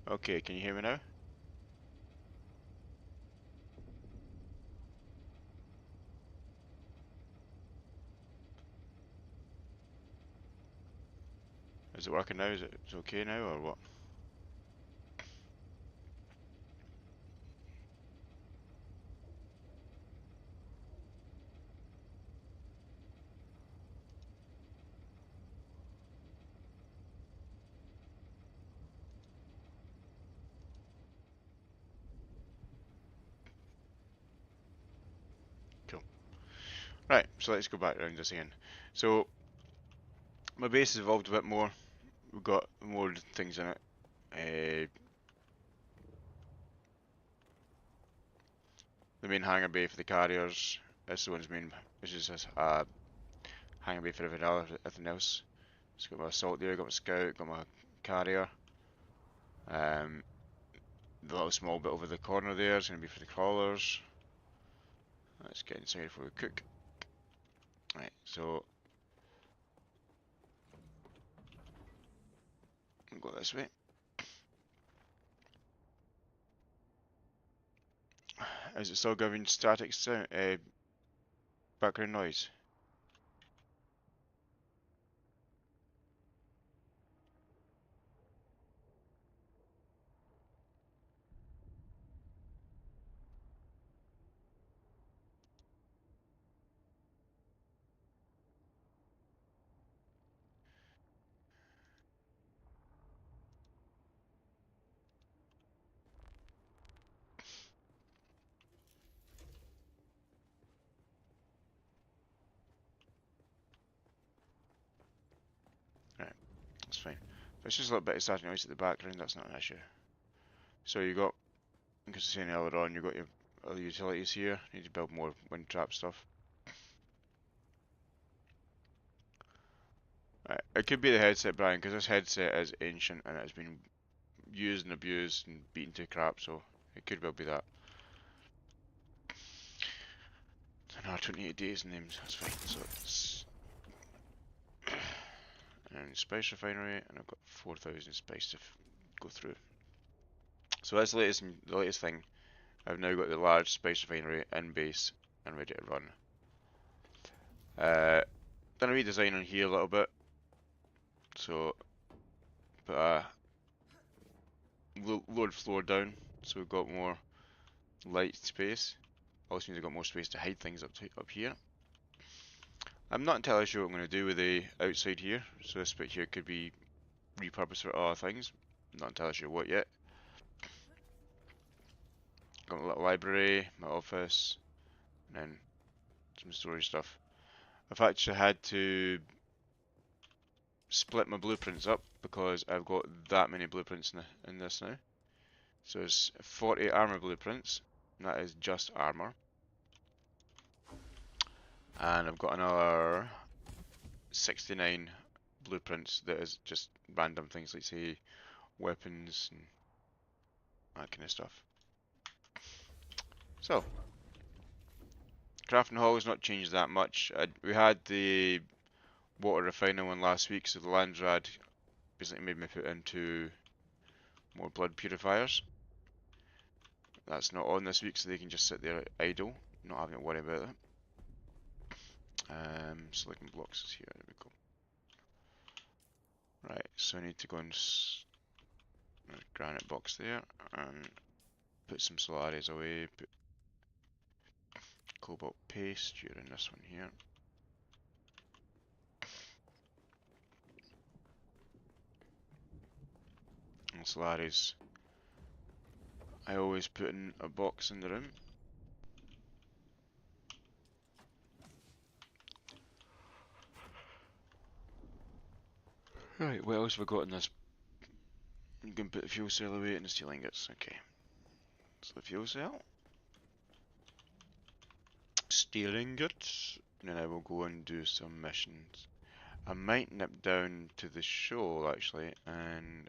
Okay, can you hear me now? Is it working now? Is it okay now or what? Cool. Right, so let's go back around this again. So my base has evolved a bit more. We've got more things in it. The main hangar bay for the carriers. This is the one's main. This is a hangar bay for everything else. So got my assault there, got my scout, got my carrier. Um, the little small bit over the corner there is going to be for the crawlers. Let's get inside before we cook. Right, so we'll go this way. Is it still giving static sound, background noise? Right, that's fine. If it's just a little bit of static noise at the background, that's not an issue. So you got, because I was saying earlier on, you got your other utilities here. You need to build more wind trap stuff. Right, it could be the headset, Brian, because this headset is ancient and it has been used and abused and beaten to crap, so it could well be that. Another 28 days names, that's fine. So it's and spice refinery, and I've got 4,000 spice to go through. So that's the latest thing. I've now got the large spice refinery in base and ready to run. Done a redesign on here a little bit, so put a lowered floor down, so we've got more light space. Also means I've got more space to hide things up here. I'm not entirely sure what I'm going to do with the outside here, so this bit here could be repurposed for other things. Not entirely sure what yet. Got my little library, my office, and then some storage stuff. I've actually had to split my blueprints up because I've got that many blueprints in this now. So it's 40 armor blueprints, and that is just armor. And I've got another 69 blueprints that is just random things like, say, weapons and that kind of stuff. So, crafting hall has not changed that much. We had the water refiner one last week, so the Landrad basically made me put into more blood purifiers. That's not on this week, so they can just sit there idle, not having to worry about it. Silicon blocks is here, there we go. Right, so I need to go and granite box there, and put some Solaris away, put cobalt paste during this one here. And Solaris, I always put in a box in the room. Right, what else have I got in this? I'm going to put the fuel cell away and the steel ingots. Okay, so the fuel cell. Steel ingots. And then I will go and do some missions. I might nip down to the show actually and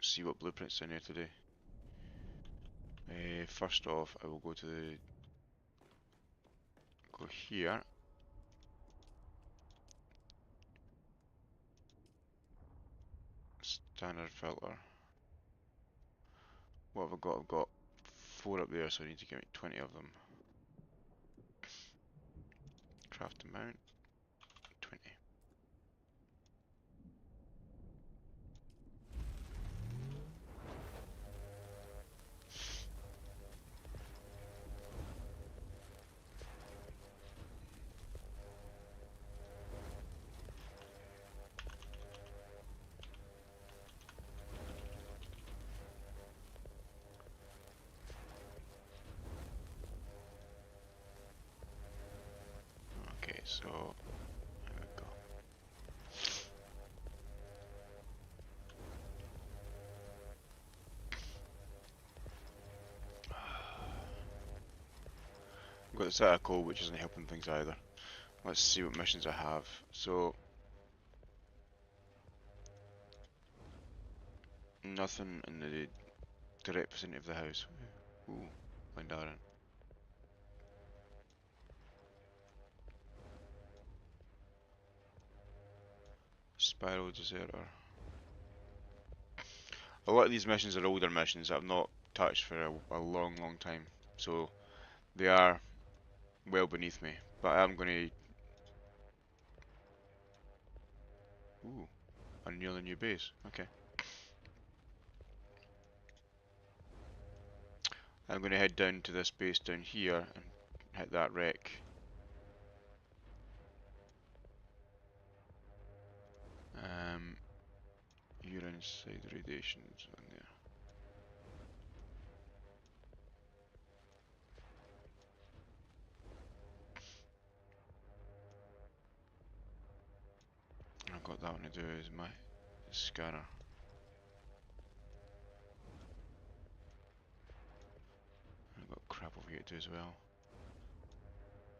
see what blueprints are in here today. First off, I will go here. Standard filter. What have I got? I've got 4 up there, so I need to get 20 of them. Craft amount, 20. Okay, so there we go. I've got the set of coal, which isn't helping things either. Let's see what missions I have. So nothing in the direct vicinity of the house. Ooh, Glendaran. Spiral Deserter. A lot of these missions are older missions that I've not touched for a long, long time. So they are well beneath me. But I'm going to... Ooh, a nearly new base. Okay. I'm going to head down to this base down here and hit that wreck. You're inside the radiations on there. I've got that one to do is my scanner. I've got crap over here to do as well.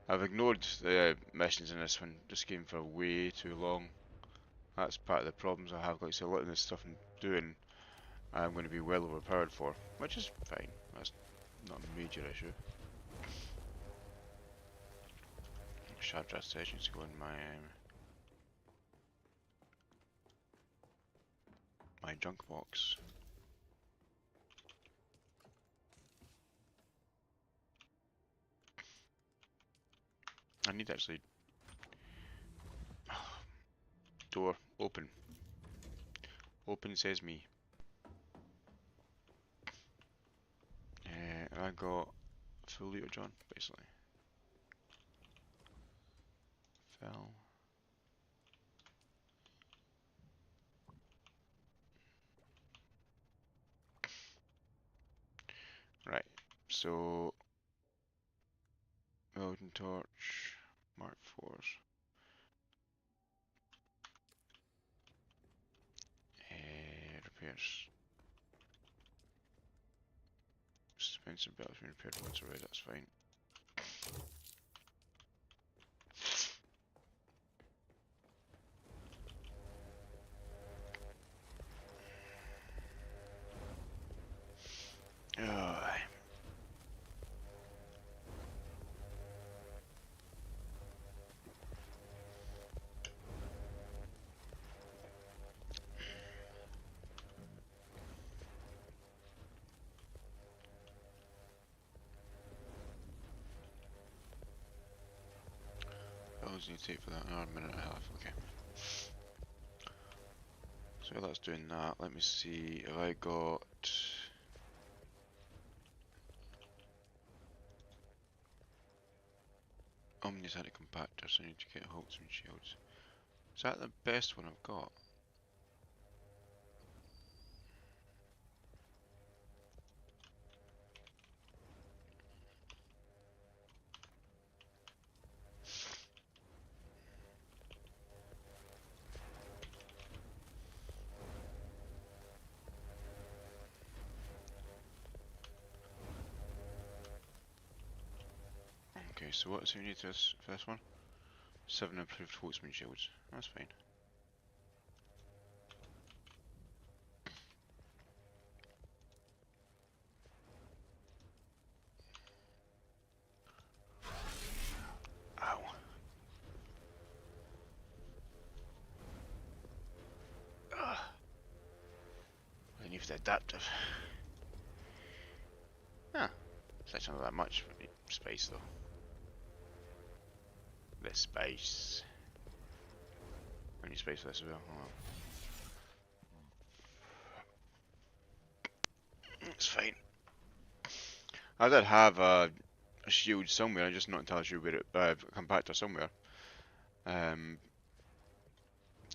I've ignored the missions in this one, just game for way too long. That's part of the problems I have. Like I say, a lot of this stuff I'm doing, I'm going to be well overpowered for, which is fine. That's not a major issue. Shardra sessions go in my junk box. I need actually door open. Open says me. I got a full liter John, basically. Fell. Right, so Welding torch, Mark 4s. Repairs. Dispenser belts been repaired once already, that's fine. Oh, how long does it need to take for that? Oh, a minute and a half, okay. So that's doing that. Let me see, have I got... Omni's anti-compactor, so I need to get Holtzman shields. Is that the best one I've got? Okay, so what is it we need for this one? 7 improved Holtzman shields. That's fine. Ow. Ugh. I need the adaptive. It's actually not that much space though. This space. I need space for this as well. Hold on. It's fine. I did have a shield somewhere. I'm just not entirely sure where it. A compactor somewhere. I'm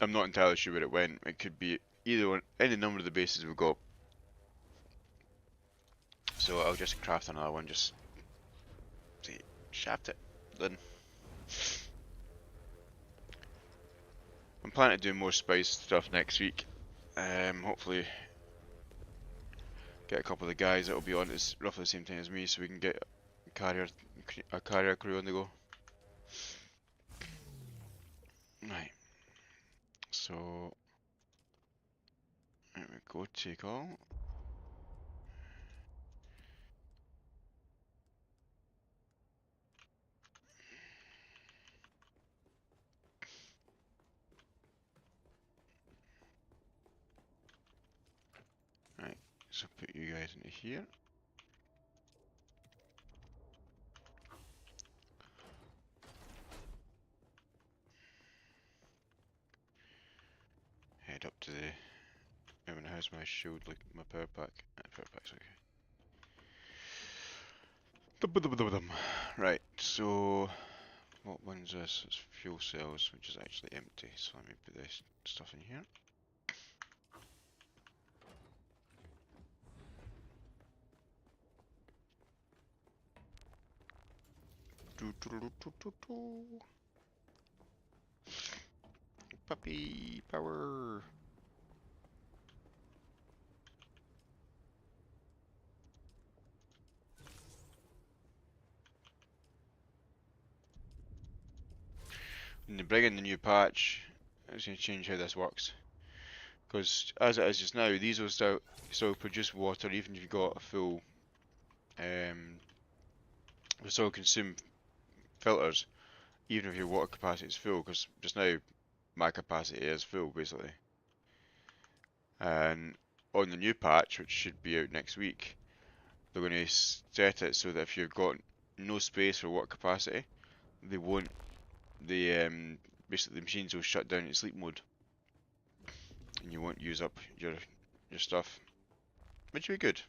not entirely sure where it went. It could be either on any number of the bases we've got. So I'll just craft another one. Just see, shaft it. Then I'm planning to do more spice stuff next week. Hopefully get a couple of the guys that will be on at roughly the same time as me, so we can get a carrier crew on the go. Right. So there we go. Take all. Right. So put you guys into here. Head up to the. Everyone has my shield, like my power pack. Power pack's okay. Right, so what one's this? It's fuel cells, which is actually empty. So let me put this stuff in here. Puppy power. When they bring in the new patch, it's going to change how this works. Because as it is just now, these will still produce water even if you've got a full, will still consume filters even if your water capacity is full. Because just now, my capacity is full basically. And on the new patch, which should be out next week, they're going to set it so that if you've got no space for water capacity, they won't. Basically the machines will shut down in sleep mode, and you won't use up your stuff, which will be good.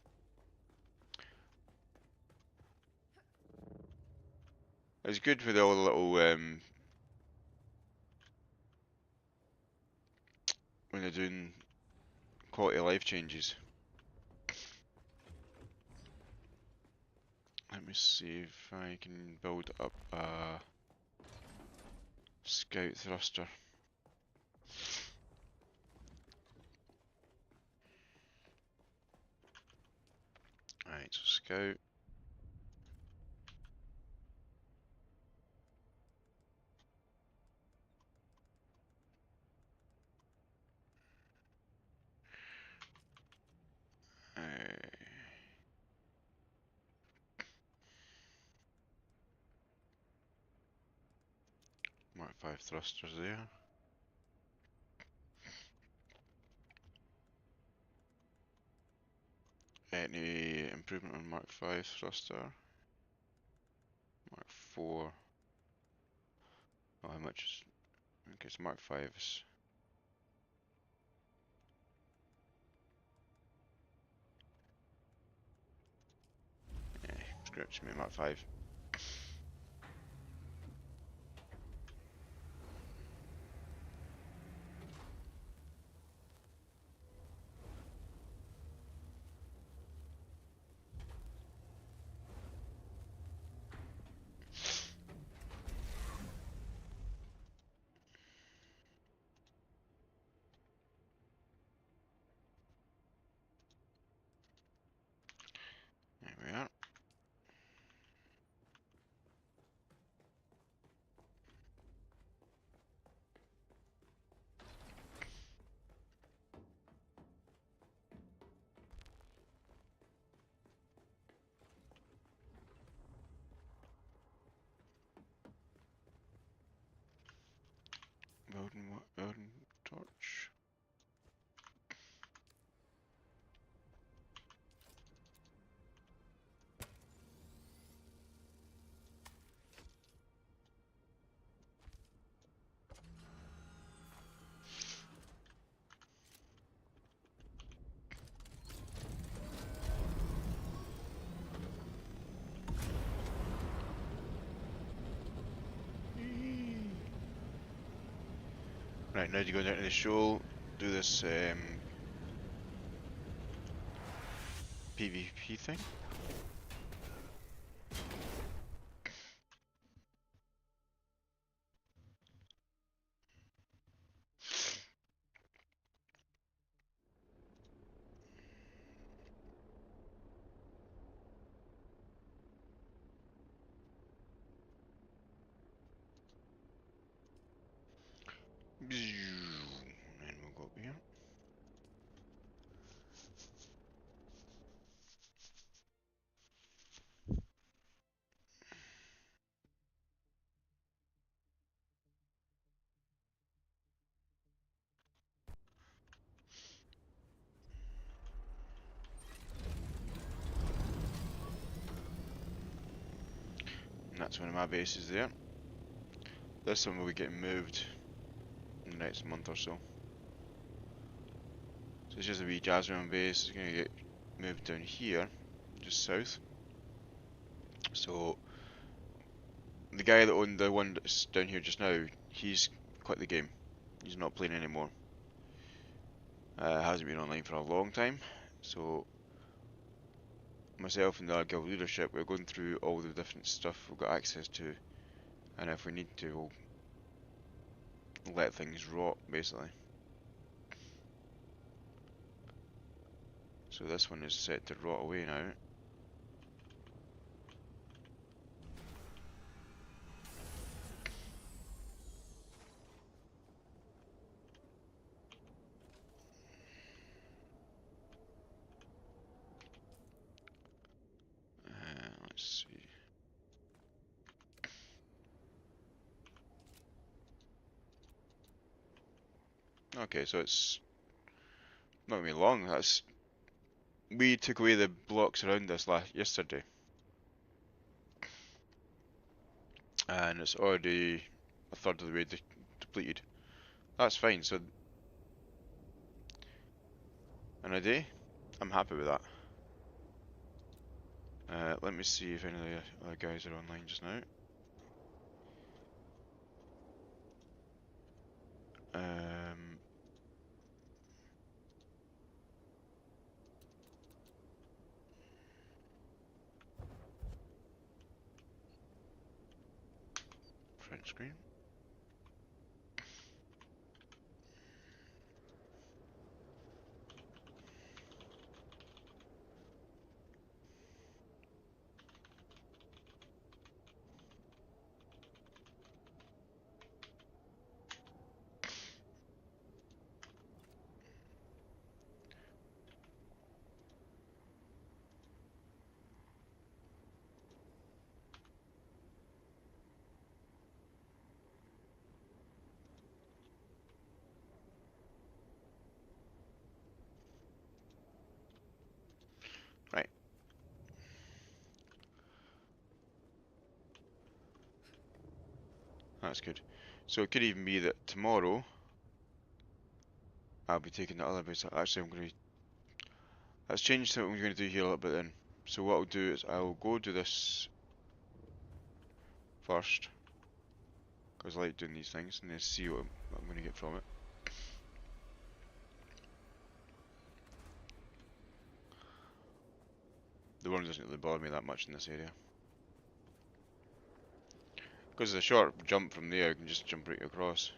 It's good with all the little when they're doing quality of life changes. Let me see if I can build up a scout thruster. Right, so scout. Mark 5 thrusters there. Any improvement on Mark 5 thruster? Mark 4. Oh, how much is. Okay, it's Mark 5's. Yeah, scratch me, Mark 5. There we are. Building torch. Right, now to go down to the shoal, do this PvP thing. And then we'll go up here. And that's one of my bases there. This one will be getting moved in the next month or so. So it's just a wee Jasmine base. It's going to get moved down here, just south. So the guy that owned the one that's down here just now, he's quit the game. He's not playing anymore. Hasn't been online for a long time. So myself and the guild leadership, we're going through all the different stuff we've got access to, and if we need to, we'll let things rot, basically. So this one is set to rot away now. Let's see. Okay, so it's not gonna be long. We took away the blocks around this yesterday, and it's already a third of the way depleted. That's fine. So in a day, I'm happy with that. Let me see if any of the other guys are online just now. Front screen. Right. That's good. So it could even be that tomorrow I'll be taking the other bits. Actually, let's change to what we're going to do here a little bit then. So what I'll do is I'll go do this first, because I like doing these things, and then see what I'm going to get from it. The worm doesn't really bother me that much in this area. Because it's a short jump from there, I can just jump right across.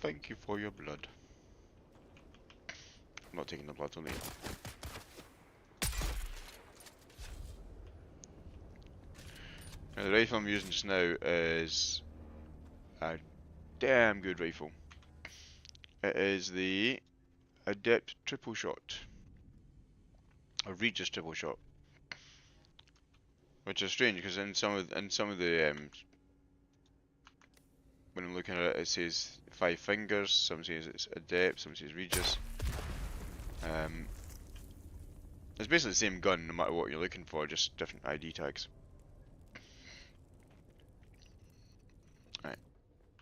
Thank you for your blood. I'm not taking the blood, only. Now, the rifle I'm using just now is a damn good rifle. It is the Adept Triple Shot, or Regis Triple Shot, which is strange because in some of the when I'm looking at it, it says 5 fingers. Some says it's Adept, some says Regis. It's basically the same gun no matter what you're looking for, just different ID tags. Right,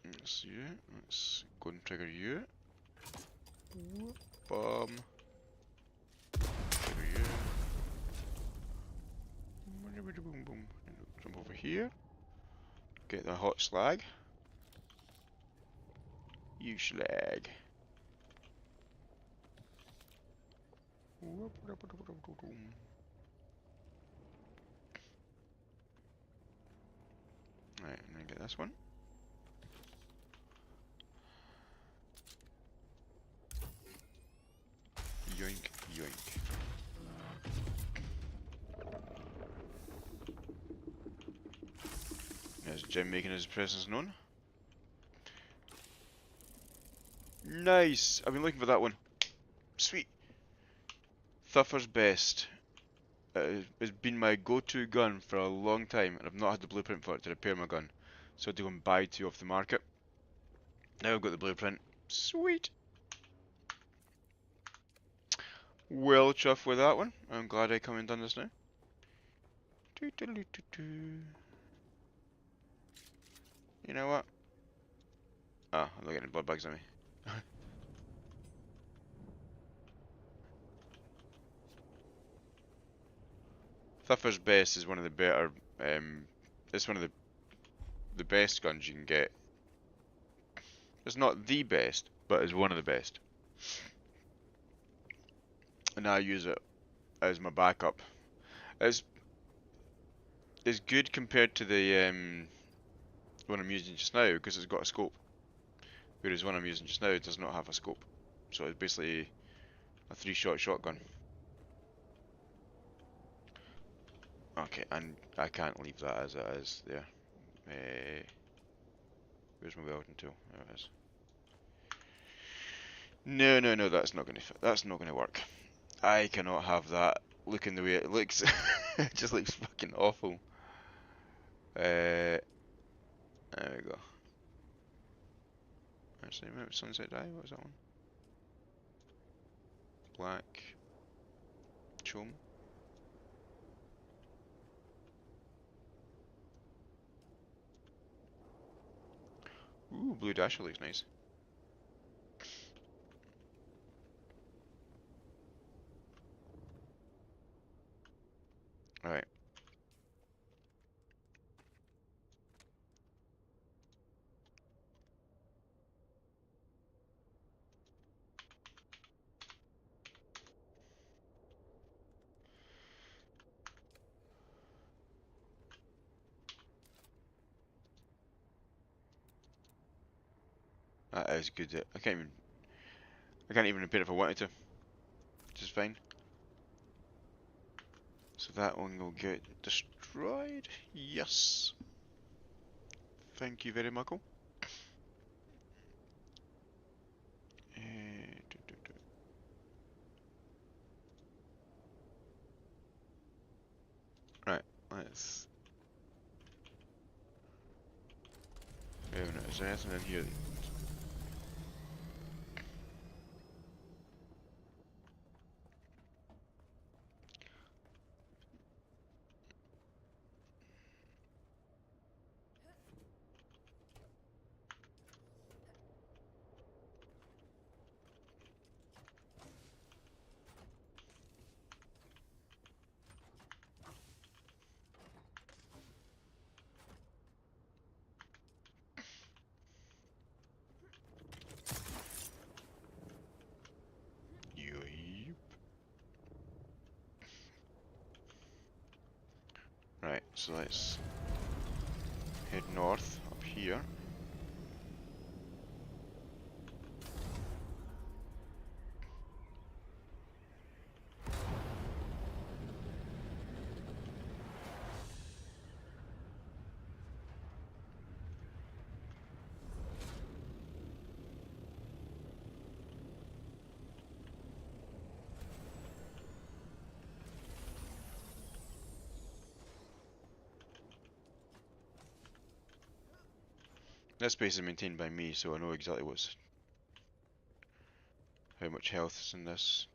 let's see it. Let's go and trigger you. Bomb. Trigger you. Boom, boom. Jump over here. Get the hot slag. You slag. Right, and then get this one. Yoink, yoink. There's Jim making his presence known. Nice! I've been looking for that one. Sweet. Thuffer's Best. It's been my go-to gun for a long time, and I've not had the blueprint for it to repair my gun. So I had to go and buy 2 off the market. Now I've got the blueprint. Sweet! Well chuffed with that one. I'm glad I come and done this now. You know what? Ah, I'm not getting blood bags on me. Thuffer's Best is one of the better, it's one of the best guns you can get. It's not the best, but it's one of the best. And I use it as my backup. It's good compared to the one I'm using just now because it's got a scope. Whereas one I'm using just now does not have a scope. So it's basically a 3-shot shotgun. Okay, and I can't leave that as it is there. Where's my welding tool? There it is. No, that's not gonna fit. That's not gonna work. I cannot have that looking the way it looks. It just looks fucking awful. There we go. Actually, maybe Sunset Dive. What was that one? Black. Chum. Ooh, Blue Dasher looks nice. Alright. That is good. I can't even repair it if I wanted to. Which is fine. So that one will get destroyed. Yes. Thank you very much. Right, let's. Wait a minute, is there anything in here? Yep. Right, so let's head north up here. This space is maintained by me, so I know exactly how much health is in this.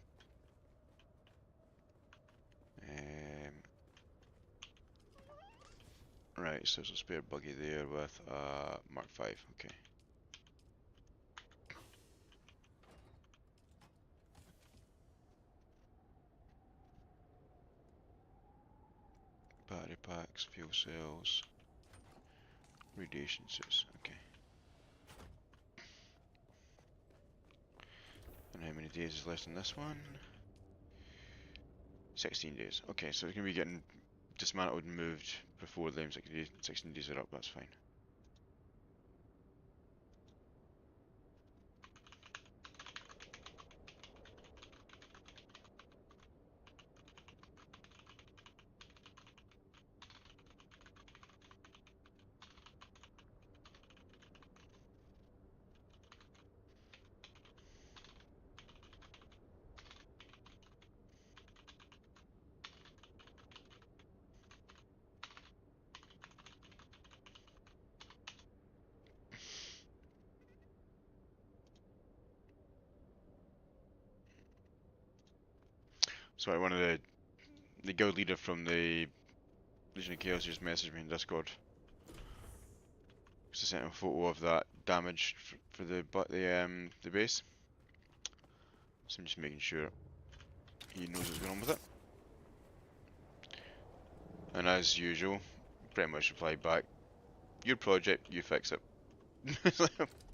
Right, so there's a spare buggy there with Mark 5, okay. Battery packs, fuel cells, radiation suits, okay. And how many days is left in this one? 16 days. Okay, so it's going to be getting dismantled and moved before the 16 days are up, that's fine. So one of the guild leader from the Legion of Chaos just messaged me in Discord. So I sent him a photo of that damage for the base. So I'm just making sure he knows what's going on with it. And as usual, pretty much replied back, your project, you fix it.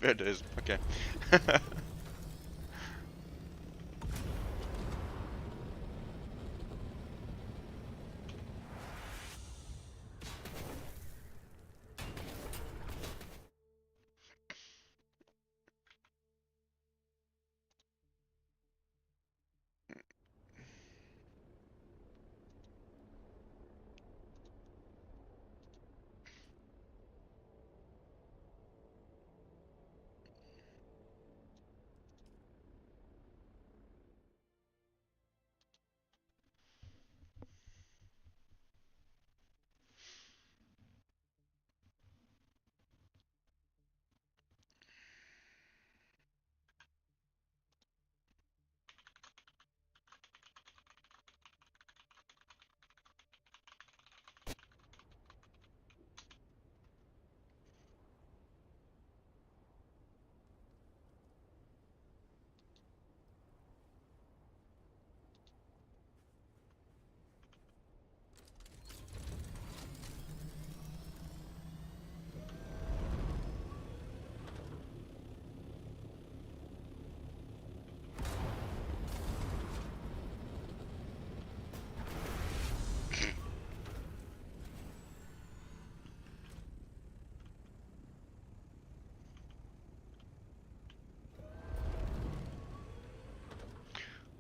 There it is, okay.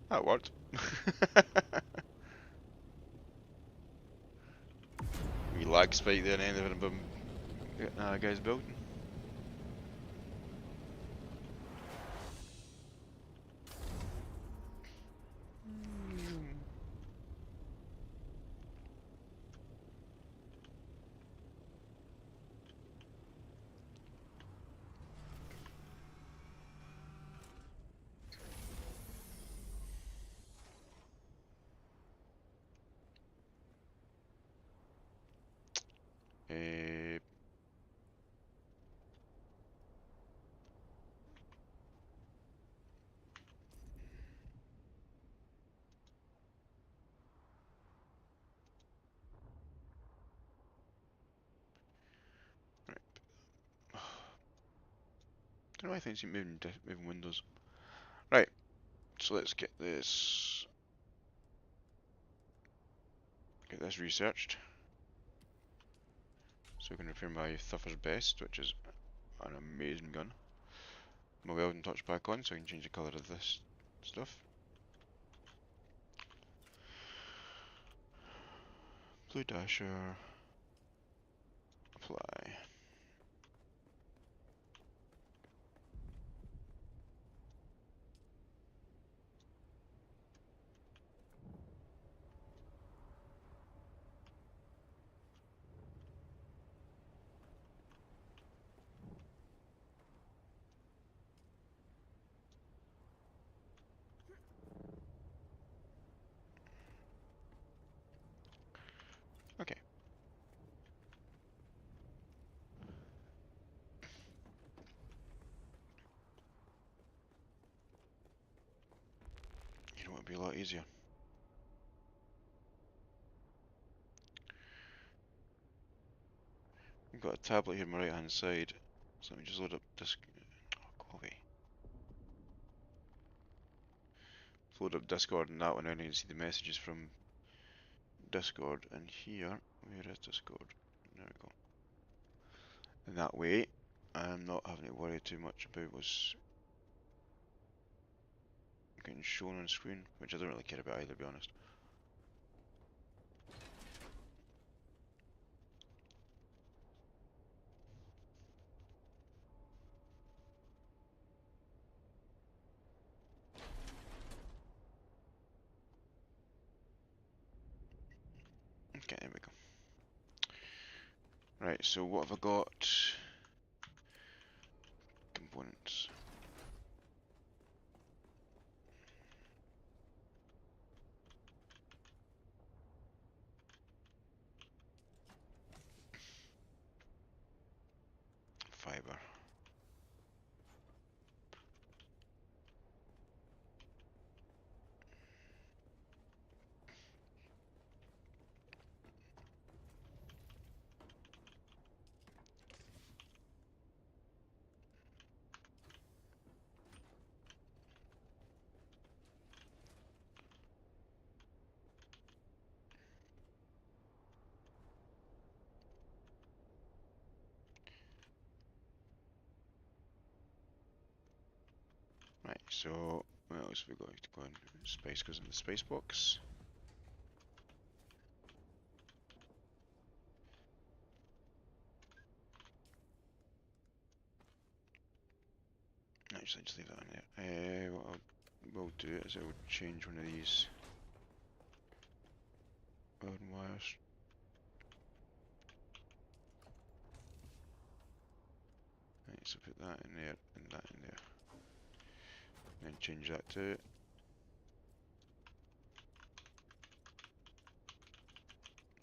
That worked. We lag spike there and ended up getting a guy's building. Uh, don't know why I think it's moving windows. Right, so let's get this researched. So we can repair my Thuffer's Best, which is an amazing gun. My welding touch back on, so I can change the colour of this stuff. Blue Dasher. Apply. be a lot easier. I've got a tablet here on my right hand side, so let me just load up oh, go away. Load up Discord and that one, and you can see the messages from Discord. And here, where is Discord? There we go. And that way, I'm not having to worry too much about what's getting shown on screen, which I don't really care about either, to be honest. Okay, there we go. Right, so what have I got? Components. Fiber. Right, so what else have we got to go in? Space goes in the space box. Actually, just leave that in there. What I will do is I will change one of these iron wires. Right, so put that in there and that in there. And then change that to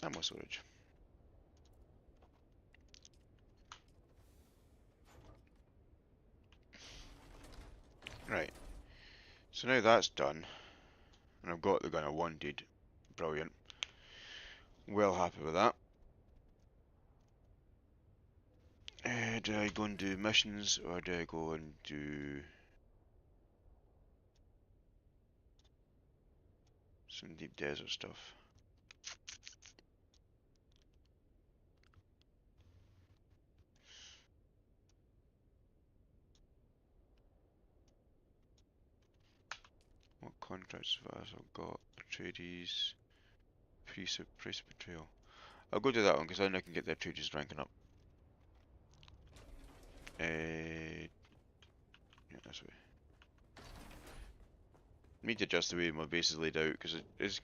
ammo storage. Right, so now that's done, and I've got the gun I wanted. Brilliant. Well happy with that. Do I go and do missions, or do I go and do some deep desert stuff? What contracts have I got? Atreides, Priest Betrayal. I'll go do that one because then I can get the Atreides ranking up. Yeah, this way. Need to adjust the way my base is laid out because it's.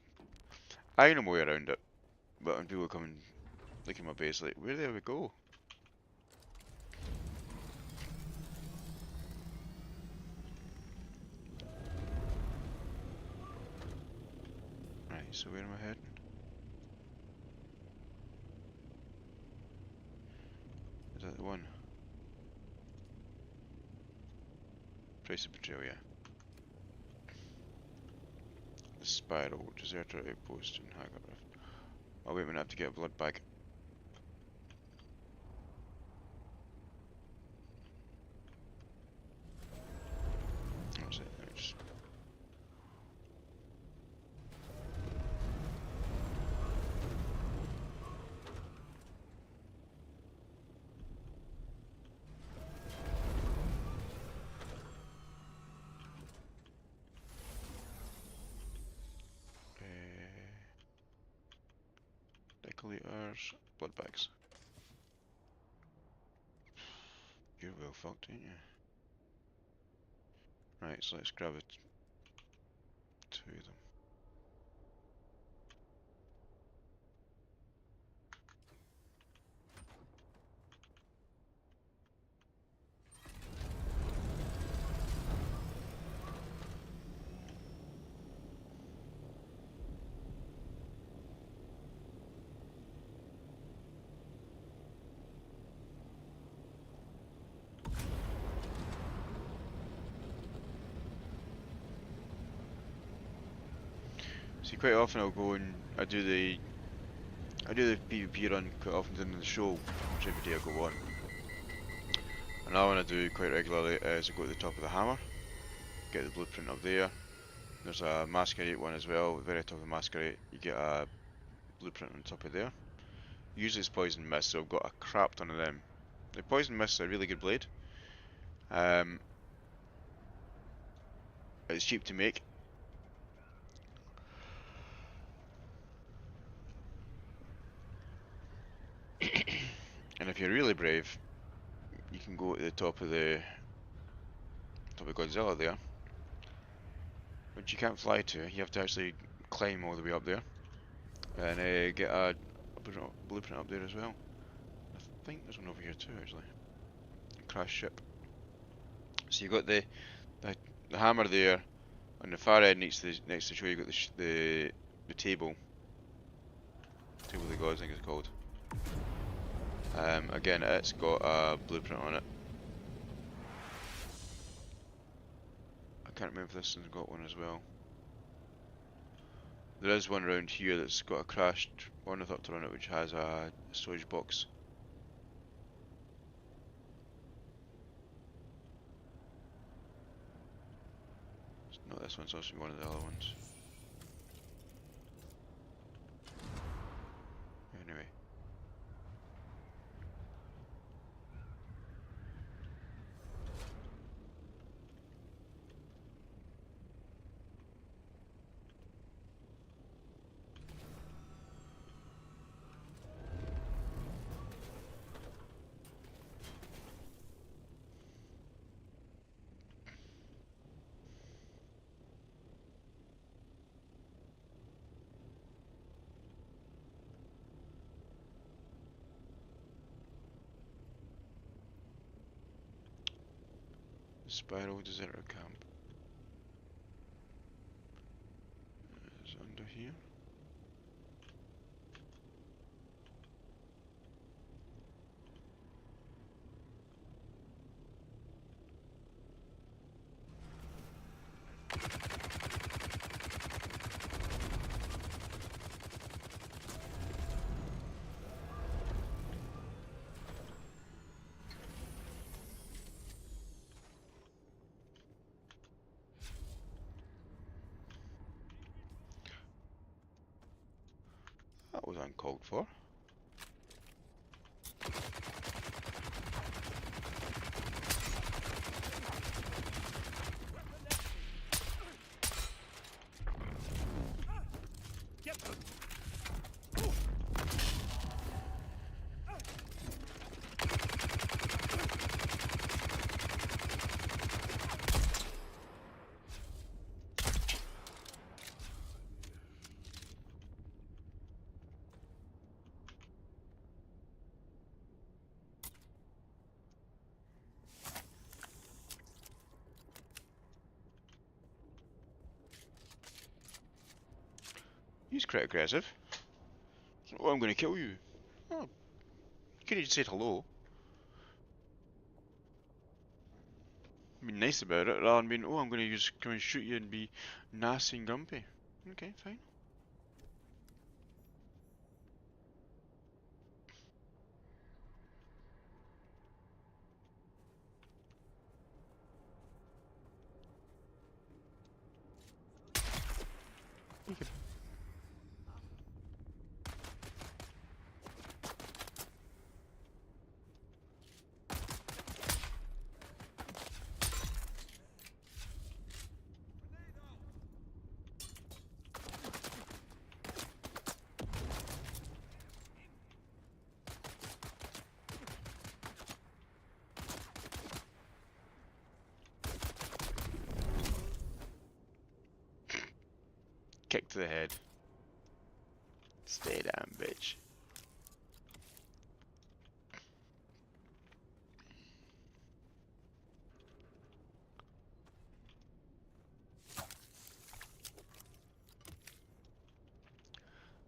I know my way around it, but when people come and look at my base, like, where do we go? Right, so where am I heading? Is that the one? Price of Betrayal, yeah. The Spiral, Deserter Outpost, and Haggard Rift. Oh wait a minute, I have to get a blood bag. That's it, just... Decolators, blood bags. You're well fucked, ain't you? Right, so let's grab it. Two of them. See, quite often I'll go and I do the PvP run quite often in the show, whichever day I go on. And all I want to do quite regularly is I go to the top of the hammer, get the blueprint up there. There's a masquerade one as well. At the very top of the masquerade, you get a blueprint on top of there. Usually it's poison mist, so I've got a crap ton of them. The poison mist is a really good blade. Um, it's cheap to make. And if you're really brave, you can go to the top of Godzilla there, which you can't fly to. You have to actually climb all the way up there and get a blueprint up there as well. I think there's one over here too, actually. Crash ship. So you got the hammer there. On the far end, next to the show, you got the table. Table of the gods, I think it's called. Again, it's got a blueprint on it. I can't remember if this one's got one as well. There is one around here that's got a crashed ornithopter on it, which has a storage box. It's not this one, it's also one of the other ones. Anyway. Spiral Deserter Camp is under here. That was uncalled for. He's quite aggressive. Oh, I'm gonna kill you. Oh, you could have just said hello. Be nice about it rather than being, oh, I'm gonna just come and shoot you and be nasty and grumpy. Okay, fine. You can kick to the head. Stay down, bitch.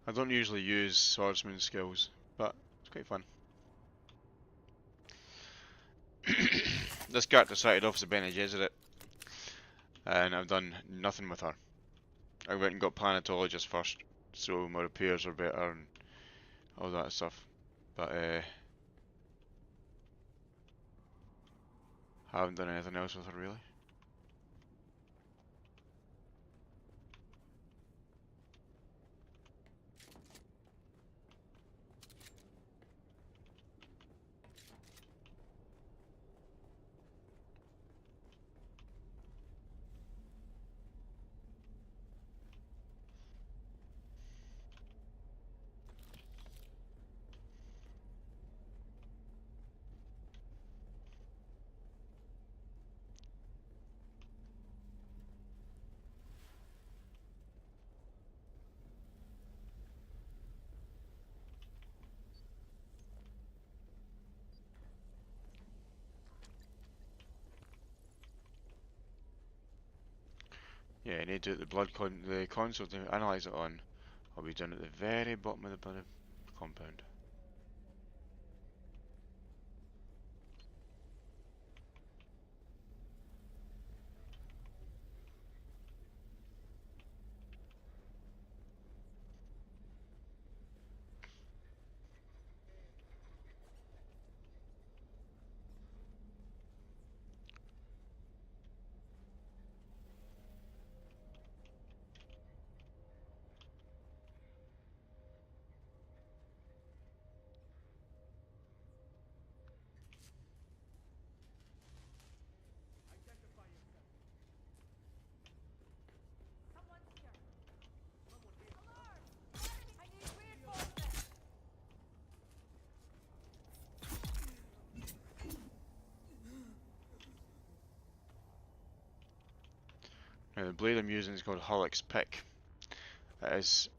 I don't usually use swordsman skills, but it's quite fun. This character started off as a Bene Gesserit, and I've done nothing with her. I went and got planetologist first, so my repairs are better and all that stuff. But haven't done anything else with her really. Yeah, I need to the console to analyse it on. I'll be done at the very bottom of the bloody compound. Now the blade I'm using is called Hollick's Pick. It is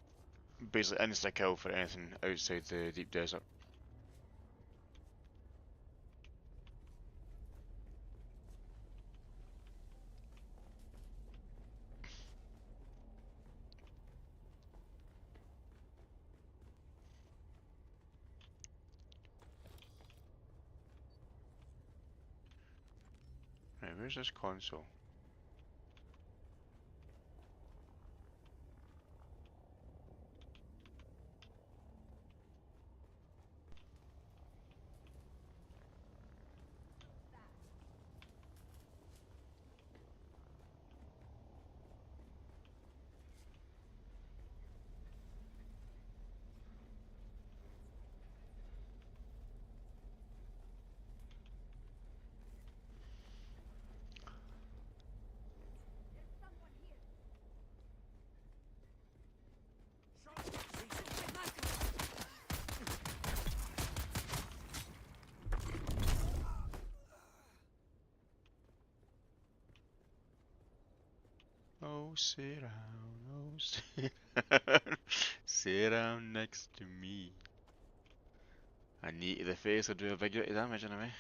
basically insta-kill for anything outside the deep desert. Right, where's this console? Oh, sit down, oh, sit down. Sit down next to me. A knee to the face will do a big bit of damage anyway.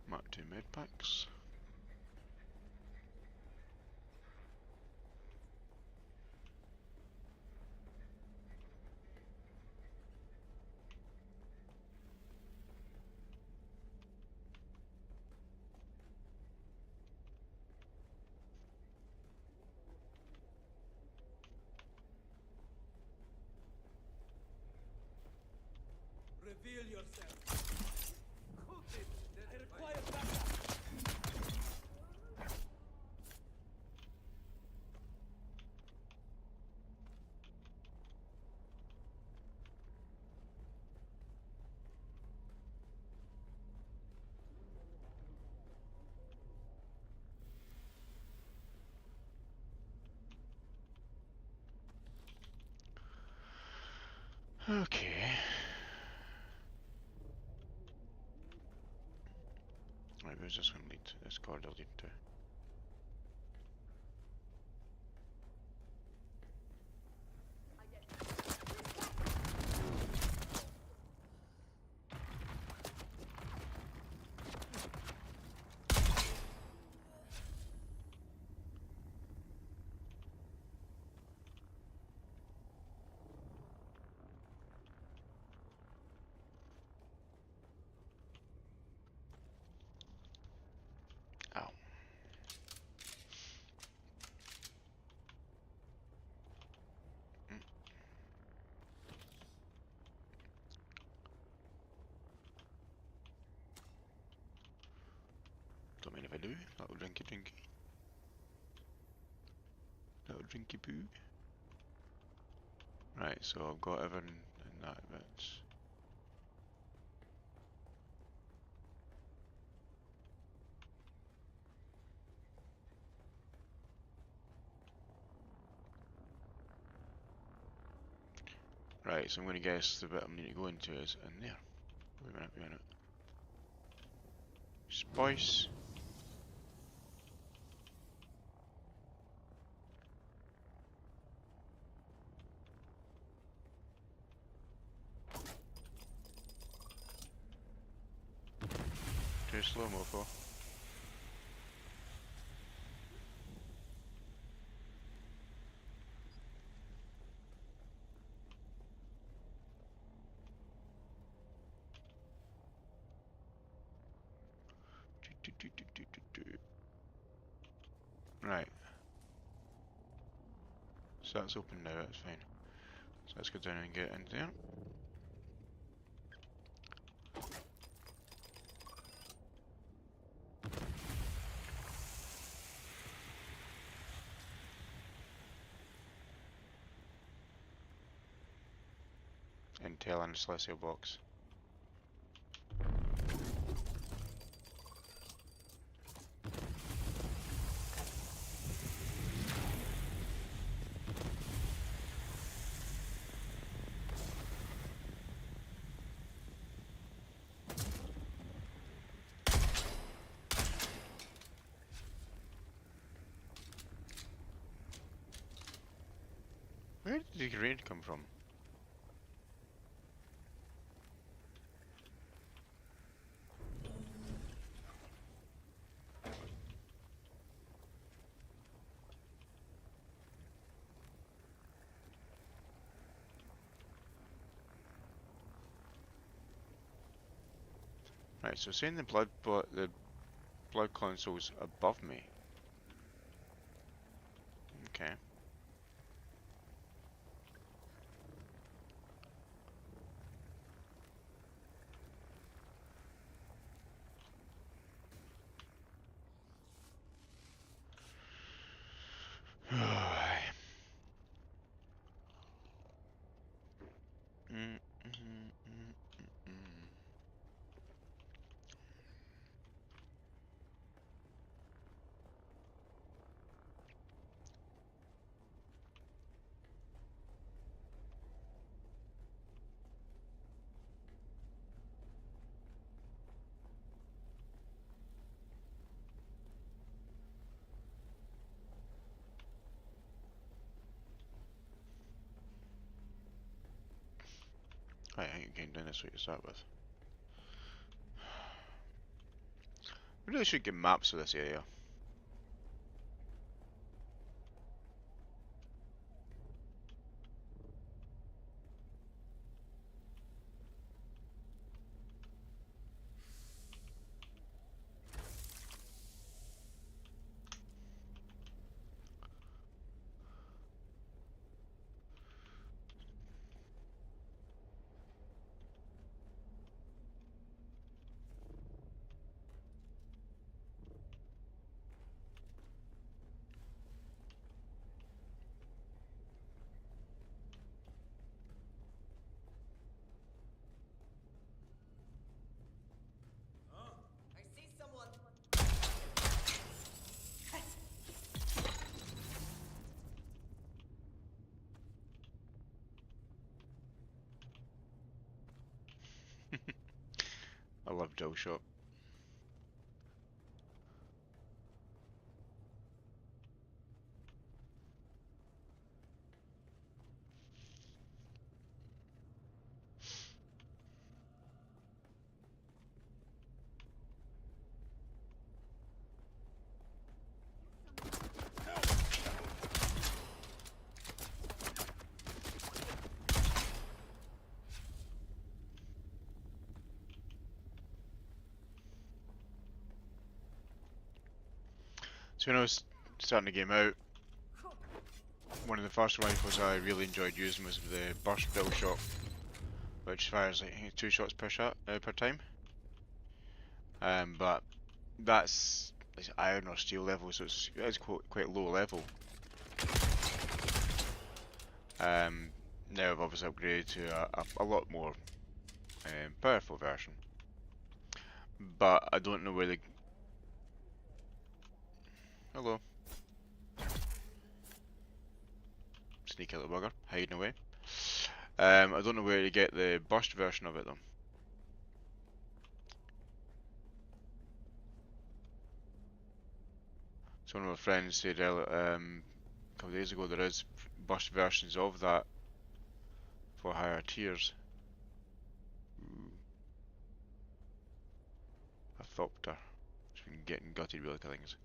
Mark 2 medpacks. Reveal yourself. I require backup. Okay. Right, where's this one lead to? This corridor lead to? Little drinky drinky. Little drinky poo. Right, so I've got everything in that bit. Right, so I'm going to guess the bit I need to go into is in there. Wait a minute, wait a minute. Spice. Too slow, mofo. Right. So that's open now, that's fine. So let's go down and get in there. Intel and Celestial box. Where did the raid come from? Right, so saying the blood console's above me. Okay. Right, I think you're getting down this way to start with. We really should get maps of this area. I see someone. I love Dough Shop. So when I was starting the game out, one of the first rifles I really enjoyed using was the burst bill shot, which fires like I think 2 shots per shot per time. But that's it's iron or steel level, so it's quite low level. Now I've obviously upgraded to a lot more powerful version, but I don't know where the hello sneaky little bugger hiding away. I don't know where to get the burst version of it though. So one of my friends said a couple of days ago there is burst versions of that for higher tiers. Ooh, a Thopter. It's been getting gutted with like things.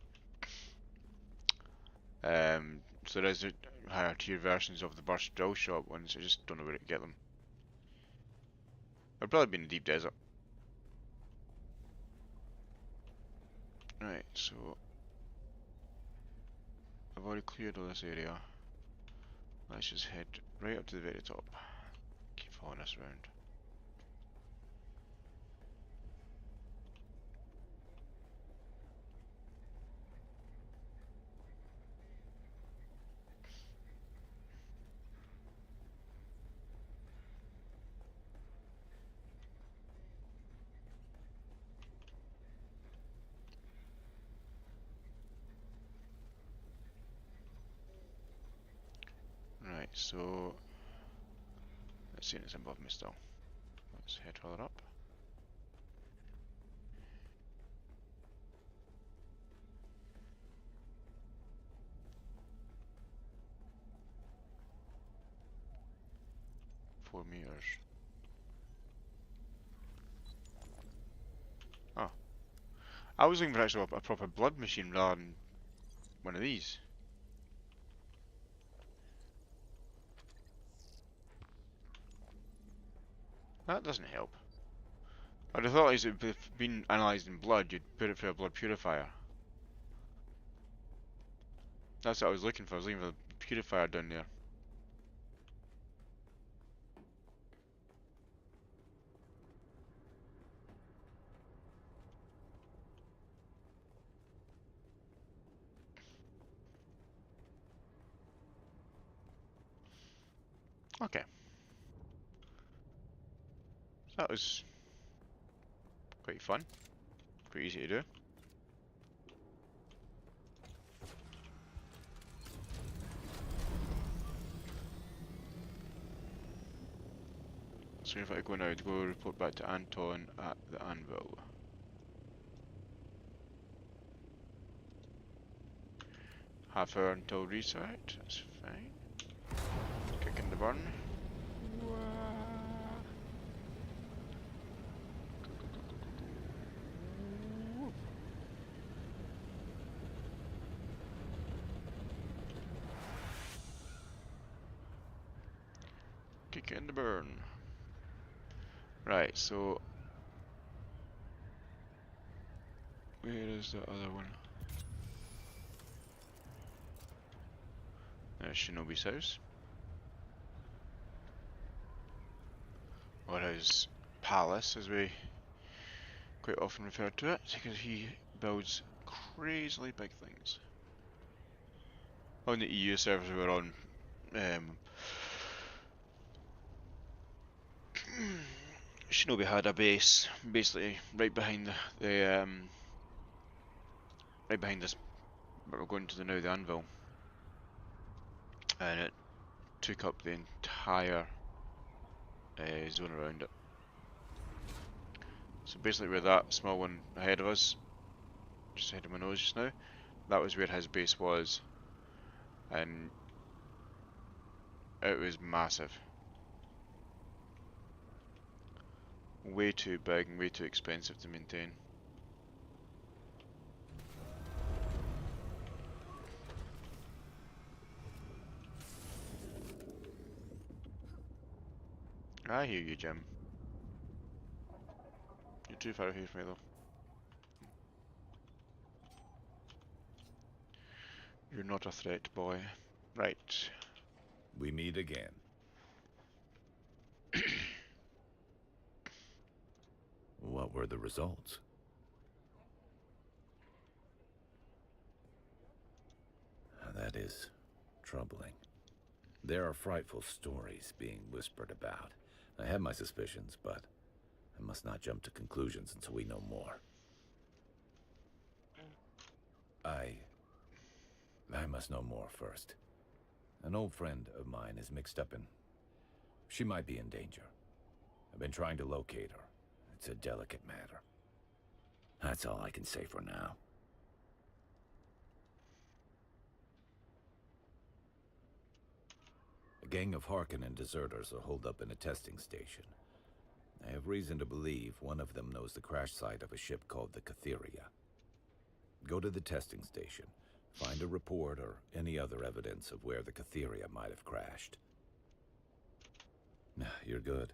So there is higher tier versions of the burst drill shop ones. I just don't know where to get them. I've probably been in the deep desert. Right, so I've already cleared all this area. Let's just head right up to the very top. Keep following this round. Right, so let's see if it's above me still. Let's head further up. $4 meters. Oh, I was looking for actually a proper blood machine rather than one of these. That doesn't help. I'd have thought as it had been analysed in blood, you'd put it through a blood purifier. That's what I was looking for. I was looking for the purifier down there. Okay. So that was quite fun. Quite easy to do. So if I go now, to go report back to Anton at the anvil. Half hour until restart, that's fine. Kick in the burn. Kick in the burn. Right, so where is the other one? There's Shinobi's house. Or his palace, as we quite often refer to it, because he builds crazily big things. On the EU servers we were on, Shinobi had a base basically right behind right behind this. But we're going to the anvil, and it took up the entire zone around it. So basically, where that small one ahead of us, just ahead of my nose just now, that was where his base was, and it was massive. Way too big and way too expensive to maintain. I hear you, Jim. You're too far away from me, though. You're not a threat, boy. Right. We meet again. What were the results? That is troubling. There are frightful stories being whispered about. I have my suspicions, but I must not jump to conclusions until we know more. I must know more first. An old friend of mine is mixed up in... She might be in danger. I've been trying to locate her. It's a delicate matter. That's all I can say for now. A gang of Harkonnen deserters are holed up in a testing station. I have reason to believe one of them knows the crash site of a ship called the Catheria. Go to the testing station. Find a report or any other evidence of where the Catheria might have crashed. You're good.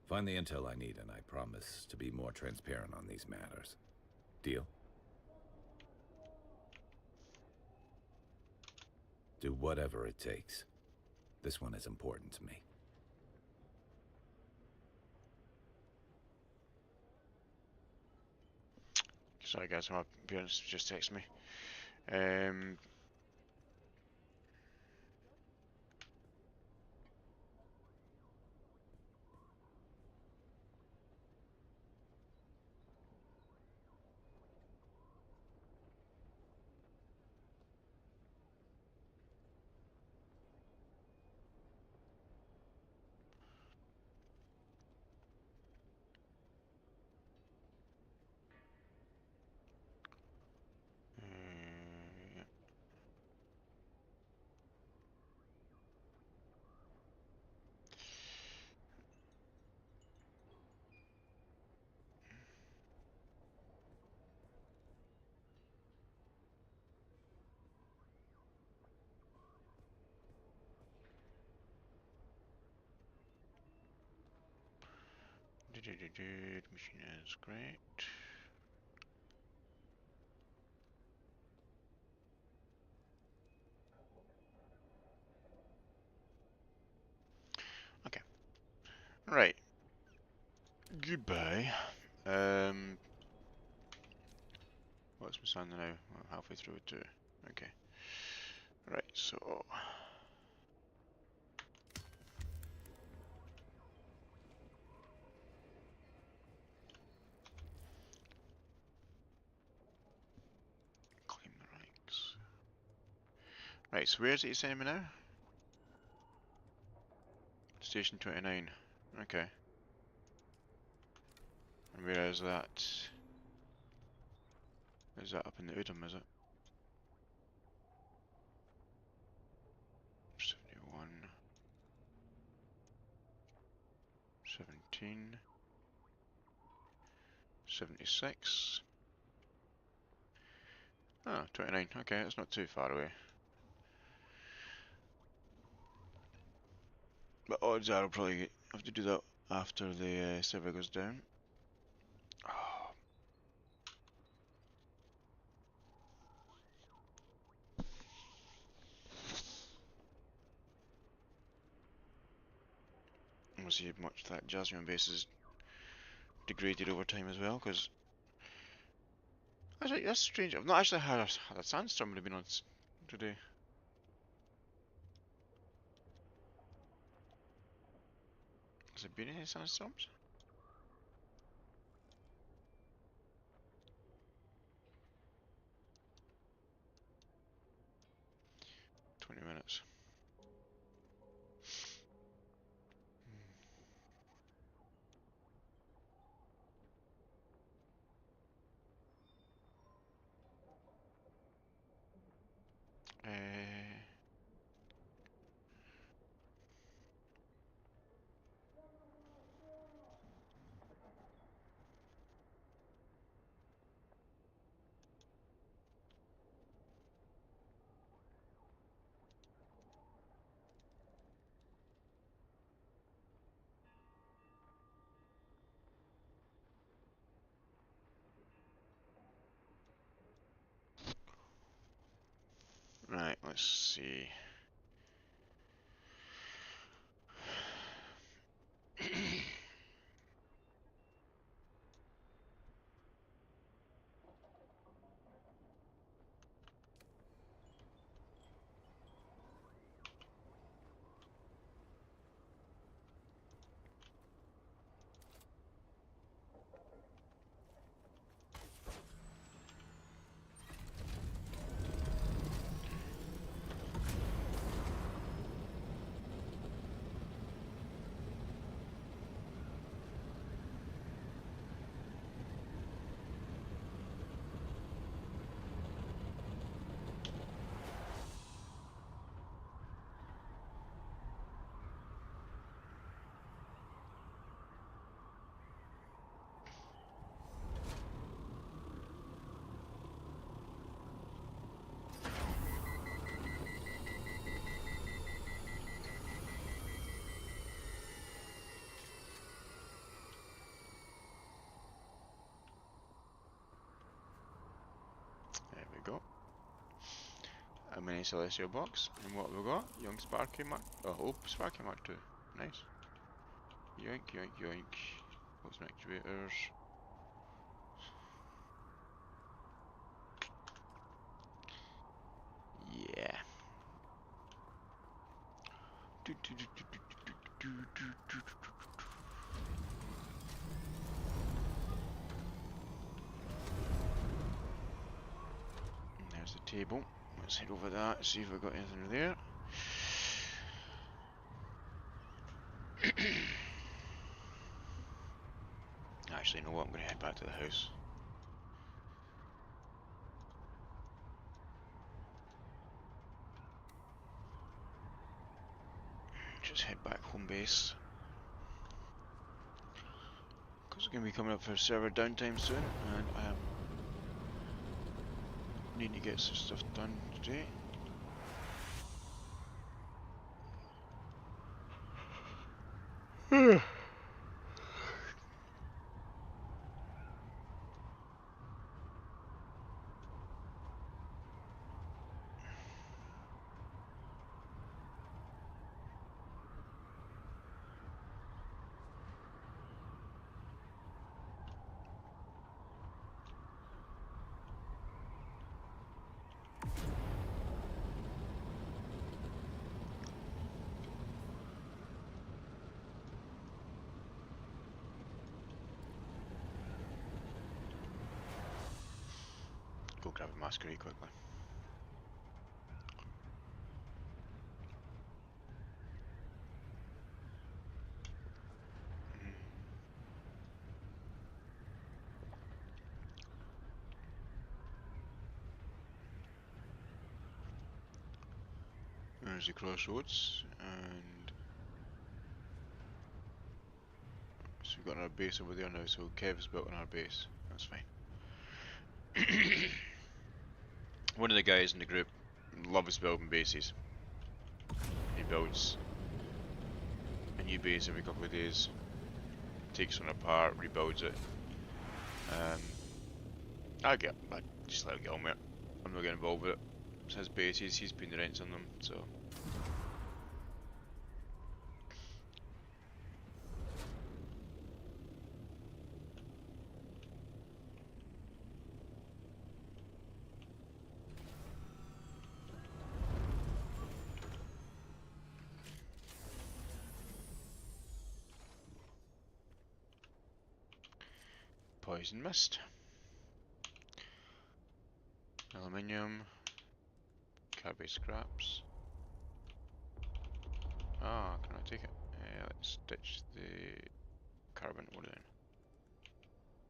Find the intel I need, and I promise to be more transparent on these matters. Deal? Do whatever it takes. This one is important to me. Sorry guys, my parents just texted me. Um, yeah. Machine is great. Okay. Right. Goodbye. Um, what's my sound now? I'm halfway through it too. Okay. Right, so claim the ranks. Right, so where is it you sending me now? Station 29. Okay. And where is that? Is that up in the Udom, is it? 71, 17, 76. Ah, 29. Okay, that's not too far away. But odds are I'll probably have to do that after the server goes down. Oh, we'll see how much that Jasmine base is degraded over time as well, because actually that's strange. I've not actually had a sandstorm been on today. Has there been any sandstorms? 20 minutes. Uh, right, let's see. go. A mini Celestial box. And what have we got? Young Sparky Mark. Oh, Sparky Mark 2. Nice. Yoink, yoink, yoink. What's my actuators? Yeah. And there's the table. Let's head over that, see if we've got anything there. Actually, you know what? I'm going to head back to the house. Just head back home base. Because we're going to be coming up for server downtime soon, and I am needing to get some stuff done today. Go grab a masquerade quickly. There's the crossroads, and so we've got our base over there now, so Kev's built on our base. That's fine. One of the guys in the group loves building bases. He builds a new base every couple of days, takes one apart, rebuilds it. I just let him get on with it. I'm not getting involved with it. It's his bases, he's paying the rents on them, so. Poison mist. Aluminium. Carbide scraps. Ah, can I take it? Let's ditch the carbon ore then.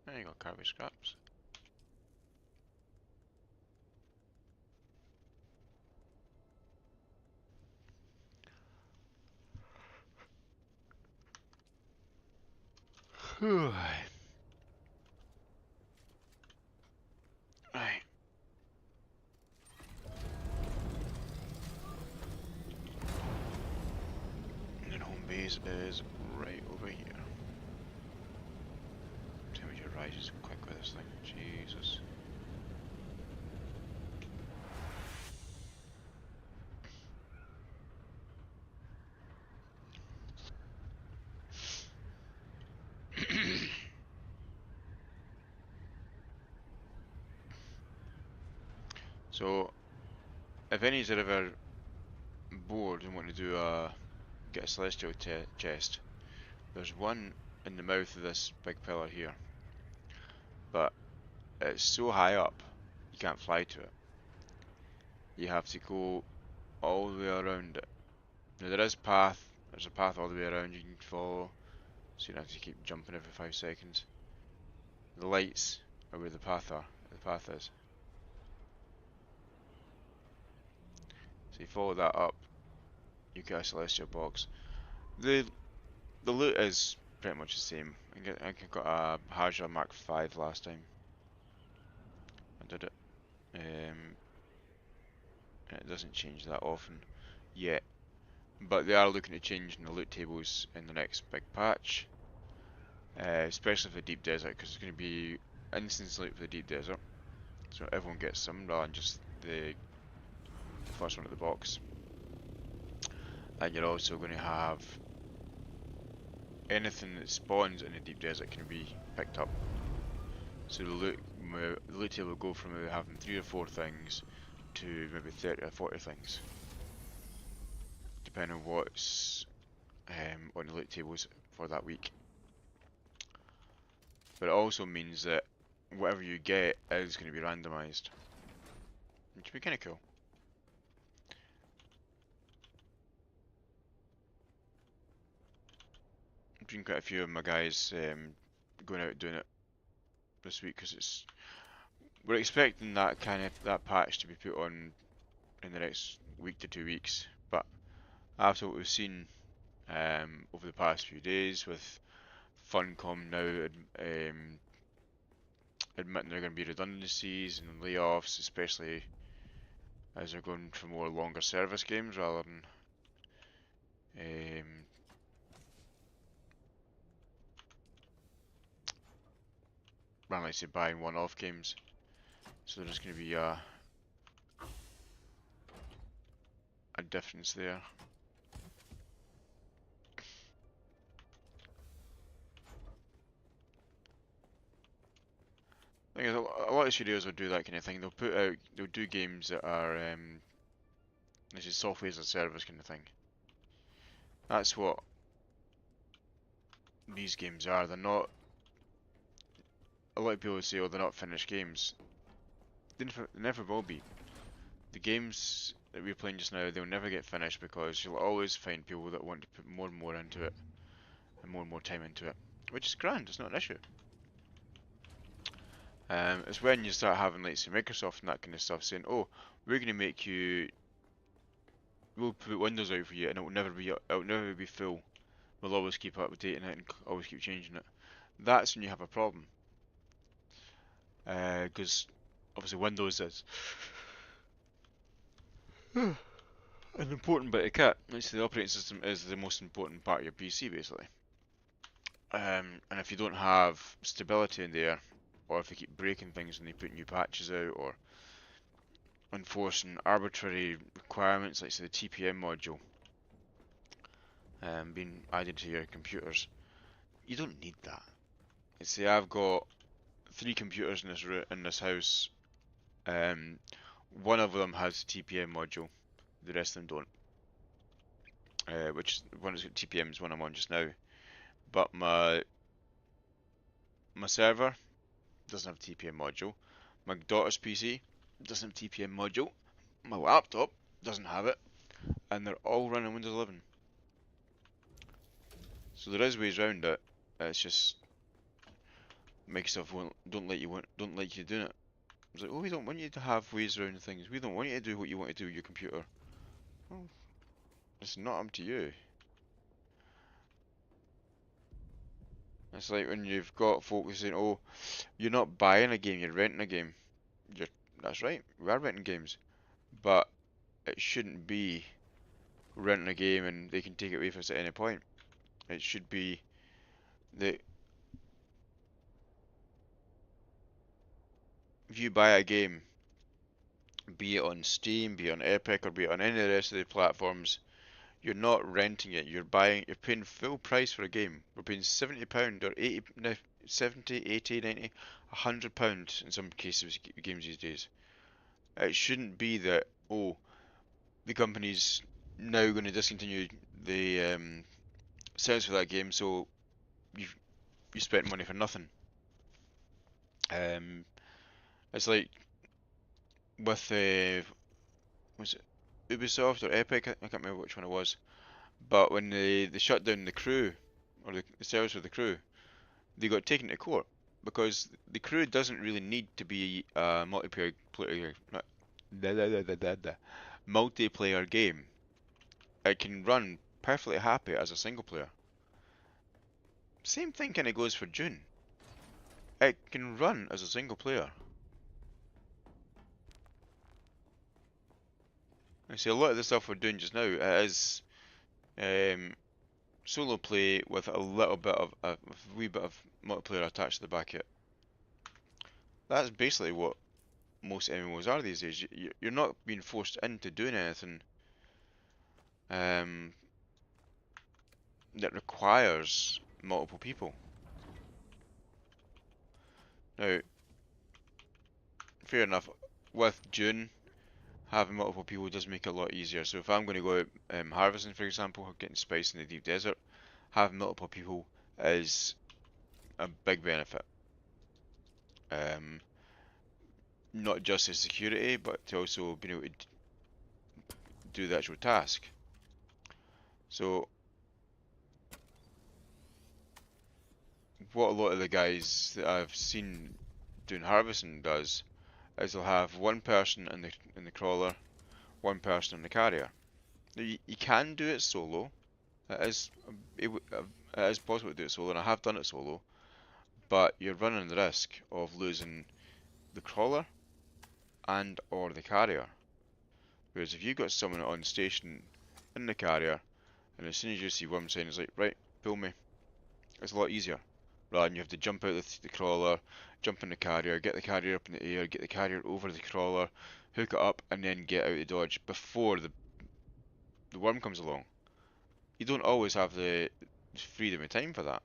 There you go, carbide scraps. Right. And then home base is right over here. Temperature rises quick with this thing. Jesus. So, if any's are ever bored and want to do get a celestial chest, there's one in the mouth of this big pillar here, but it's so high up you can't fly to it. You have to go all the way around it. Now there's a path all the way around you can follow, so you don't have to keep jumping every 5 seconds. The lights are where the path is. So you follow that up, you get a celestial box. The loot is pretty much the same. I got a Haja Mark 5 last time. I did it. It doesn't change that often yet, but they are looking to change the loot tables in the next big patch, especially for the deep desert, because it's going to be instance loot for the deep desert, so everyone gets some rather than just the first one at the box. And you're also going to have anything that spawns in the deep desert can be picked up. So the loot table will go from maybe having 3 or 4 things to maybe 30 or 40 things, depending on what's on the loot tables for that week. But it also means that whatever you get is going to be randomised, which would be kind of cool. I've seen quite a few of my guys going out doing it this week because we're expecting that patch to be put on in the next week to 2 weeks. But after what we've seen over the past few days with Funcom now admitting there are going to be redundancies and layoffs, especially as they're going for more longer service games rather than like say buying one-off games. So there's going to be a difference there. I think a lot of studios will do that kind of thing. They'll do games that are this is software as a service kind of thing. That's what these games are. They're not. A lot of people say, "Oh, they're not finished games." They never will be. The games that we're playing just now, they'll never get finished because you'll always find people that want to put more and more into it and more time into it, which is grand. It's not an issue. It's when you start having like say Microsoft and that kind of stuff saying, "Oh, we're going to make you, we'll put Windows out for you, and it'll never be full. We'll always keep updating it and always keep changing it." That's when you have a problem, because obviously Windows is an important bit of kit. The operating system is the most important part of your PC, basically. And if you don't have stability in there, or if they keep breaking things when they put new patches out, or enforcing arbitrary requirements like say the TPM module being added to your computers, you don't need that. Let's say I've got 3 computers in this house. One of them has the TPM module, the rest of them don't. Which one has got TPM is one I'm on just now. But my server doesn't have a TPM module. My daughter's PC doesn't have a TPM module. My laptop doesn't have it, and they're all running Windows 11. So there is ways around it. It's just Microsoft don't let you doing it. It's like, oh, we don't want you to have ways around things. We don't want you to do what you want to do with your computer. Well, it's not up to you. It's like when you've got folk saying, "Oh, you're not buying a game, you're renting a game." That's right, we are renting games, but it shouldn't be renting a game and they can take it away from us at any point. It should be that if you buy a game, be it on Steam, be it on Epic, or be it on any of the rest of the platforms, you're not renting it. You're paying full price for a game. We're paying £70 or 80, no, 70, 80, 90, £100 in some cases with games these days. It shouldn't be that, oh, the company's now going to discontinue the sales for that game, so you spent money for nothing. It's like with was it Ubisoft or Epic? I can't remember which one it was. But when they shut down the crew or the servers for the crew, they got taken to court because the crew doesn't really need to be a multiplayer game. It can run perfectly happy as a single player. Same thing kind of goes for Dune. It can run as a single player. I see a lot of the stuff we're doing just now is solo play with a little bit of a wee bit of multiplayer attached to the back of it. That's basically what most MMOs are these days. You're not being forced into doing anything um, that requires multiple people. Now, fair enough, with Dune, having multiple people does make it a lot easier. So if I'm going to go out harvesting, for example, or getting spice in the deep desert, having multiple people is a big benefit. Um, not just as security, but to also being able to do the actual task. So what a lot of the guys that I've seen doing harvesting does is they'll have one person in the crawler, one person in the carrier. Now you can do it solo. It is it is possible to do it solo, and I have done it solo. But you're running the risk of losing the crawler and or the carrier. Whereas if you've got someone on station in the carrier, and as soon as you see one sign, it's like, right, pull me. It's a lot easier. Rather than you have to jump out of the crawler, jump in the carrier, get the carrier up in the air, get the carrier over the crawler, hook it up, and then get out of the dodge before the worm comes along. You don't always have the freedom of time for that.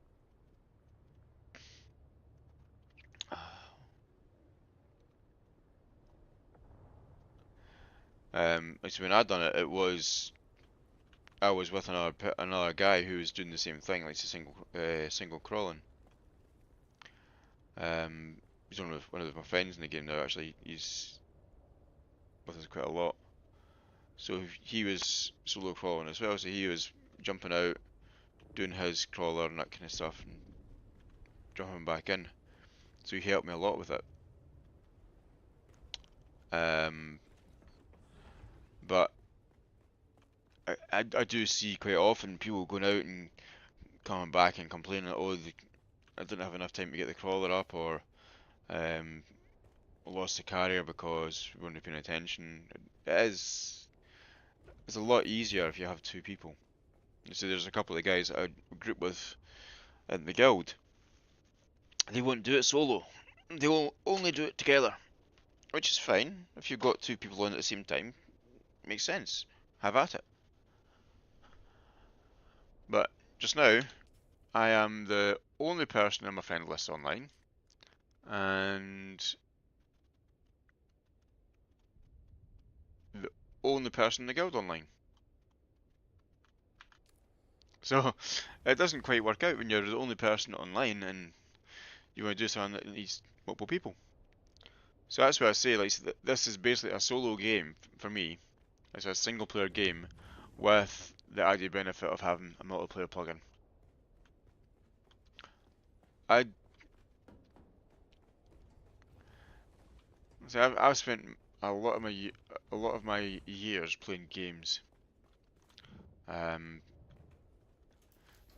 Like so when I done it, I was with another guy who was doing the same thing, like single crawling. He's one of my friends in the game now. Actually, he's with us quite a lot. So he was solo crawling as well. So he was jumping out, doing his crawler and that kind of stuff, and jumping back in. So he helped me a lot with it. Um, but I do see quite often people going out and coming back and complaining that I didn't have enough time to get the crawler up, or um, lost the carrier because we weren't paying attention. It's a lot easier if you have two people. So there's a couple of guys that I group with in the guild. They won't do it solo. They will only do it together, which is fine. If you've got two people on at the same time, it makes sense. Have at it. But just now, I am the only person on my friend list online, and the only person in the guild online. So it doesn't quite work out when you're the only person online and you want to do something that needs multiple people. So that's why I say, like, this is basically a solo game for me. It's a single player game with the added benefit of having a multiplayer plugin. I I've spent a lot of my years playing games. Um,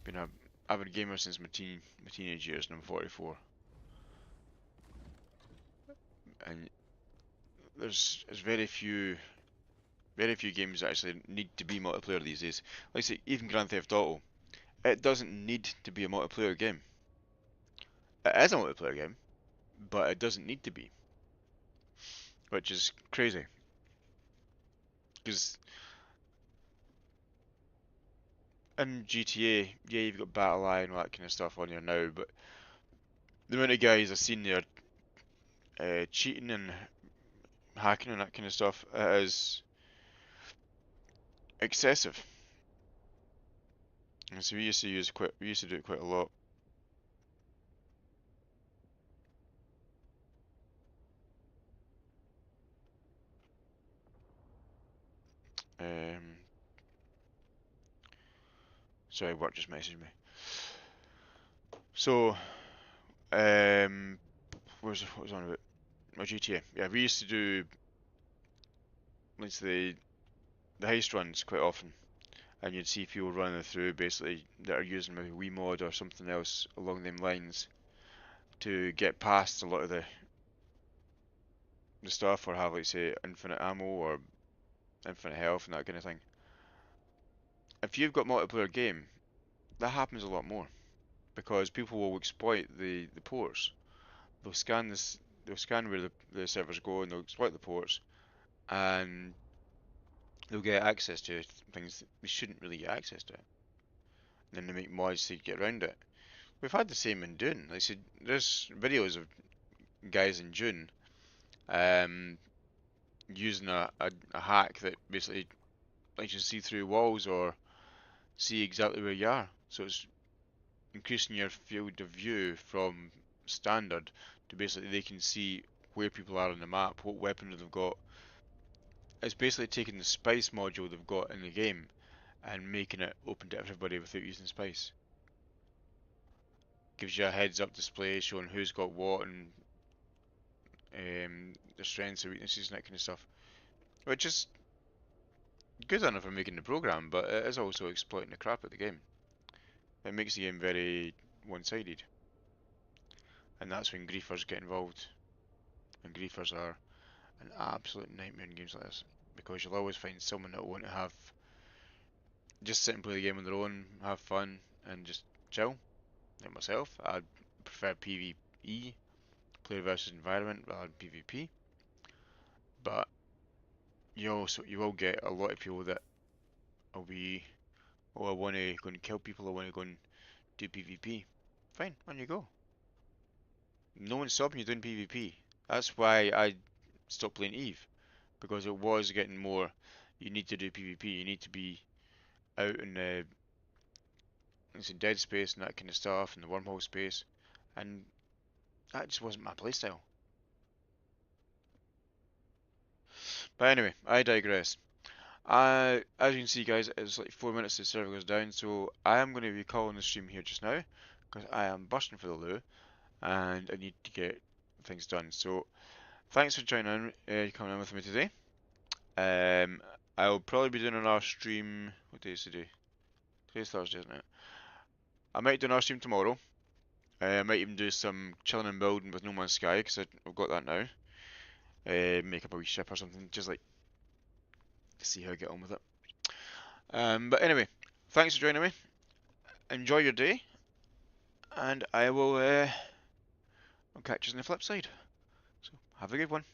been a avid gamer since my teenage years, and I'm 44. And there's very few games that actually need to be multiplayer these days. Like I say, even Grand Theft Auto, it doesn't need to be a multiplayer game. It is a multiplayer game, but it doesn't need to be, which is crazy. Because in GTA, yeah, you've got Battle Eye and all that kind of stuff on here now, but the amount of guys I've seen there cheating and hacking and that kind of stuff is excessive. And so we used to do it quite a lot. Um, sorry, work just messaged me. So, what was on about? Oh, GTA. Yeah, we used to do like the heist runs quite often, and you'd see people running through basically that are using maybe Wii mod or something else along them lines to get past a lot of the stuff, or have like say infinite ammo or infinite health and that kind of thing. If you've got multiplayer game, that happens a lot more because people will exploit the ports. They'll scan they'll scan where the servers go and they'll exploit the ports, and they'll get access to things that they shouldn't really get access to. And then they make mods to get around it. We've had the same in Dune. Like I said, there's videos of guys in Dune um, using a hack that basically lets you see through walls or see exactly where you are. So it's increasing your field of view from standard to basically they can see where people are on the map, what weapons they've got. It's basically taking the spice module they've got in the game and making it open to everybody without using spice. Gives you a heads up display showing who's got what and the strengths and weaknesses and that kind of stuff. Which is good enough for making the program, but it is also exploiting the crap out of the game. It makes the game very one-sided. And that's when griefers get involved. And griefers are an absolute nightmare in games like this. Because you'll always find someone that will want to have just sit and play the game on their own, have fun, and just chill. Like myself, I prefer PvE, player versus environment, rather than PvP. But you will get a lot of people that will be, oh, I want to go and kill people, I want to go and do PvP. Fine, on you go. No one's stopping you doing PvP. That's why I stopped playing Eve, because it was getting more. You need to do PvP. You need to be out in the dead space and that kind of stuff, in the wormhole space, and that just wasn't my playstyle. But anyway, I digress. As you can see, guys, it's like 4 minutes to the server goes down, so I am going to be calling the stream here just now because I am bursting for the loo and I need to get things done. So thanks for joining in, coming in with me today. I'll probably be doing another stream. What day is today? Today's Thursday, isn't it? I might do another stream tomorrow. I might even do some chilling and building with No Man's Sky because I've got that now. Make up a wee ship or something, just like to see how I get on with it. But anyway, thanks for joining me. Enjoy your day, and I'll catch you on the flip side. So have a good one.